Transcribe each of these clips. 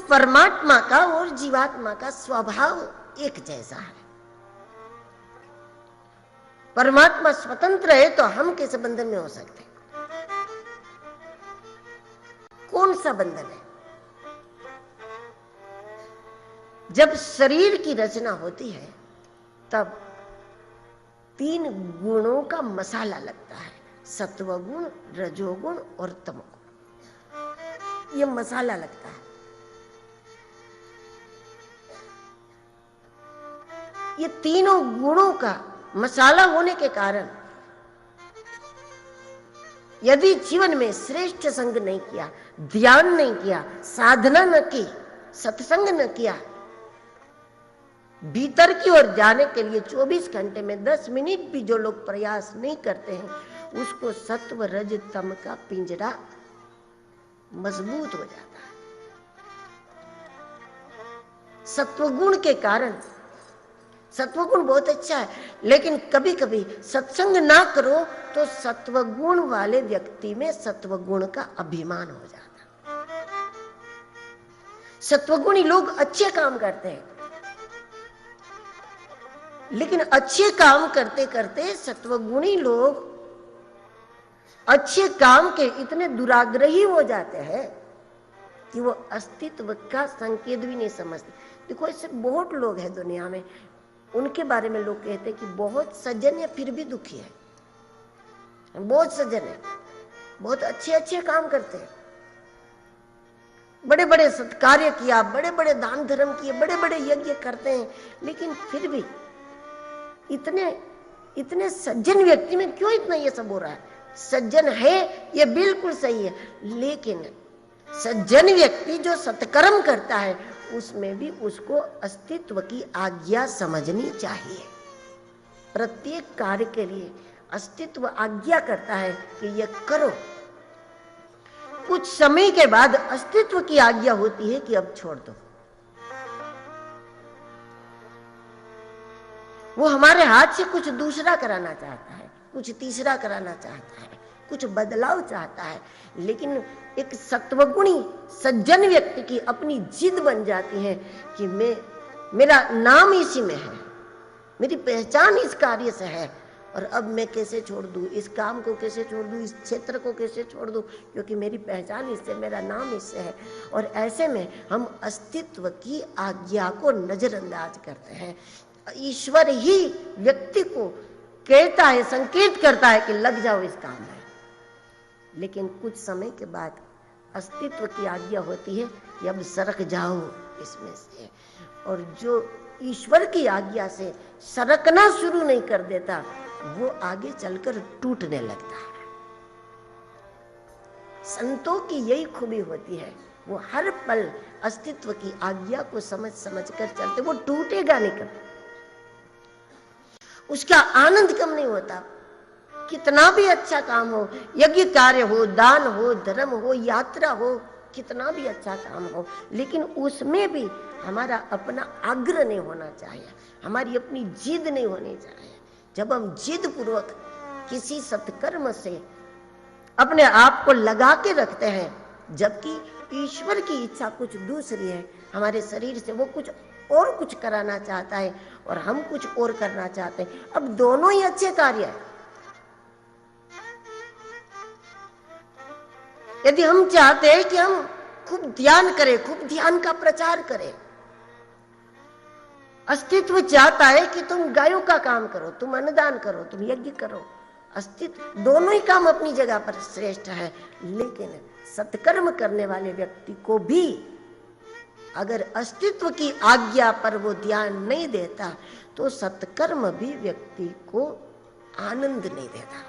परमात्मा का और जीवात्मा का स्वभाव एक जैसा है। परमात्मा स्वतंत्र है तो हम कैसे बंधन में हो सकते हैं? कौन सा बंधन है? जब शरीर की रचना होती है तब 3 गुणों का मसाला लगता है, सत्वगुण, रजोगुण और तमोगुण। ये मसाला लगता है। ये तीनों गुणों का मसाला होने के कारण यदि जीवन में श्रेष्ठ संग नहीं किया, ध्यान नहीं किया, साधना न की, सत्संग न किया, भीतर की ओर जाने के लिए 24 घंटे में 10 मिनट भी जो लोग प्रयास नहीं करते हैं, उसको सत्व रज तम का पिंजरा मजबूत हो जाता है। सत्वगुण के कारण, सत्वगुण बहुत अच्छा है, लेकिन कभी कभी सत्संग ना करो तो सत्वगुण वाले व्यक्ति में सत्वगुण का अभिमान हो जाता। सत्वगुणी लोग अच्छे काम करते हैं, लेकिन अच्छे काम करते करते सत्वगुणी लोग अच्छे काम के इतने दुराग्रही हो जाते हैं कि वो अस्तित्व का संकेत भी नहीं समझते। देखो, ऐसे बहुत लोग हैं दुनिया में, उनके बारे में लोग कहते हैं कि बहुत सज्जन है फिर भी दुखी है, बहुत सज्जन है, बहुत अच्छे अच्छे काम करते हैं, बड़े बड़े सत्कार्य किया, बड़े बड़े दान धर्म किए, बड़े बड़े यज्ञ करते हैं, लेकिन फिर भी इतने सज्जन व्यक्ति में क्यों इतना ये सब हो रहा है? सज्जन है ये बिल्कुल सही है, लेकिन सज्जन व्यक्ति जो सत्कर्म करता है उसमें भी उसको अस्तित्व की आज्ञा समझनी चाहिए। प्रत्येक कार्य के लिए अस्तित्व आज्ञा करता है कि ये करो। कुछ समय के बाद अस्तित्व की आज्ञा होती है कि अब छोड़ दो। वो हमारे हाथ से कुछ दूसरा कराना चाहता है, कुछ तीसरा कराना चाहता है, कुछ बदलाव चाहता है, लेकिन एक सत्वगुणी सज्जन व्यक्ति की अपनी जिद बन जाती है कि मेरा नाम इसी में है, मेरी पहचान इस कार्य से है, और अब मैं कैसे छोड़ दूं, इस काम को कैसे छोड़ दूं, इस क्षेत्र को कैसे छोड़ दूं, क्योंकि मेरी पहचान इससे, मेरा नाम इससे है। और ऐसे में हम अस्तित्व की आज्ञा को नजरअंदाज करते हैं। ईश्वर ही व्यक्ति को कहता है, संकेत करता है कि लग जाओ इस काम में, लेकिन कुछ समय के बाद अस्तित्व की आज्ञा होती है कि अब सरक जाओ इसमें से। और जो ईश्वर की आज्ञा से सरकना शुरू नहीं कर देता वो आगे चलकर टूटने लगता है। संतों की यही खूबी होती है, वो हर पल अस्तित्व की आज्ञा को समझ समझ कर चलते, वो टूटेगा नहीं कभी, उसका आनंद कम नहीं होता। कितना भी अच्छा काम हो, यज्ञ कार्य हो, दान हो, धर्म हो, यात्रा हो, कितना भी अच्छा काम हो, लेकिन उसमें भी हमारा अपना आग्रह नहीं होना चाहिए, हमारी अपनी जिद नहीं होनी चाहिए। जब हम जिद पूर्वक किसी सत्कर्म से अपने आप को लगा के रखते हैं, जबकि ईश्वर की इच्छा कुछ दूसरी है, हमारे शरीर से वो कुछ कराना चाहता है और हम कुछ और करना चाहते हैं। अब दोनों ही अच्छे कार्य है। यदि हम चाहते हैं कि हम खूब ध्यान करें, खूब ध्यान का प्रचार करें, अस्तित्व चाहता है कि तुम गायों का काम करो, तुम अन्नदान करो, तुम यज्ञ करो, अस्तित्व दोनों ही काम अपनी जगह पर श्रेष्ठ है, लेकिन सत्कर्म करने वाले व्यक्ति को भी अगर अस्तित्व की आज्ञा पर वो ध्यान नहीं देता तो सत्कर्म भी व्यक्ति को आनंद नहीं देता।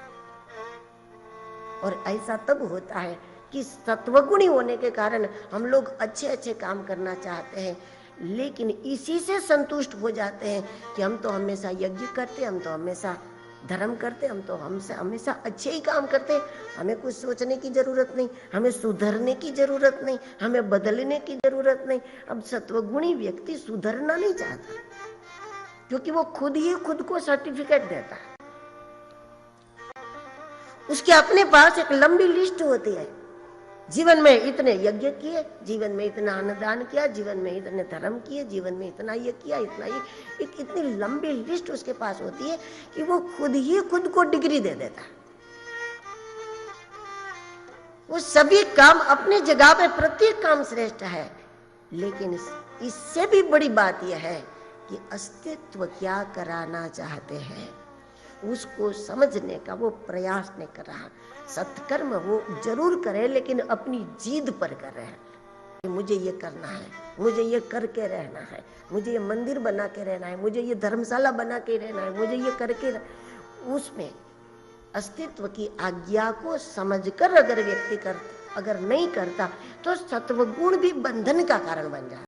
और ऐसा तब होता है कि सत्वगुणी होने के कारण हम लोग अच्छे अच्छे काम करना चाहते हैं, लेकिन इसी से संतुष्ट हो जाते हैं कि हम तो हमेशा यज्ञ करते, हम तो हमेशा धर्म करते, हम तो हमेशा अच्छे ही काम करते, हमें कुछ सोचने की जरूरत नहीं, हमें सुधरने की जरूरत नहीं, हमें बदलने की जरूरत नहीं। अब सत्वगुणी व्यक्ति सुधरना नहीं चाहता, क्योंकि वो खुद ही खुद को सर्टिफिकेट देता है। उसके अपने पास एक लंबी लिस्ट होती है जीवन में इतने यज्ञ किए, जीवन में इतना अन्नदान किया, जीवन में इतने धर्म किए, जीवन में इतना ये किया, इतना ये, एक इतनी लंबी लिस्ट उसके पास होती है कि वो खुद ही खुद को डिग्री दे देता है। वो सभी काम अपनी जगह पे प्रत्येक काम श्रेष्ठ है, लेकिन इससे भी बड़ी बात यह है कि अस्तित्व क्या कराना चाहते हैं उसको समझने का वो प्रयास नहीं कर रहा। सत्कर्म वो जरूर करे, लेकिन अपनी जिद पर कर रहे हैं कि मुझे ये करना है, मुझे ये करके रहना है, मुझे ये मंदिर बना के रहना है, मुझे ये धर्मशाला बना के रहना है, मुझे ये करके उसमें अस्तित्व की आज्ञा को समझकर अगर व्यक्ति अगर नहीं करता तो सत्वगुण भी बंधन का कारण बन जाता।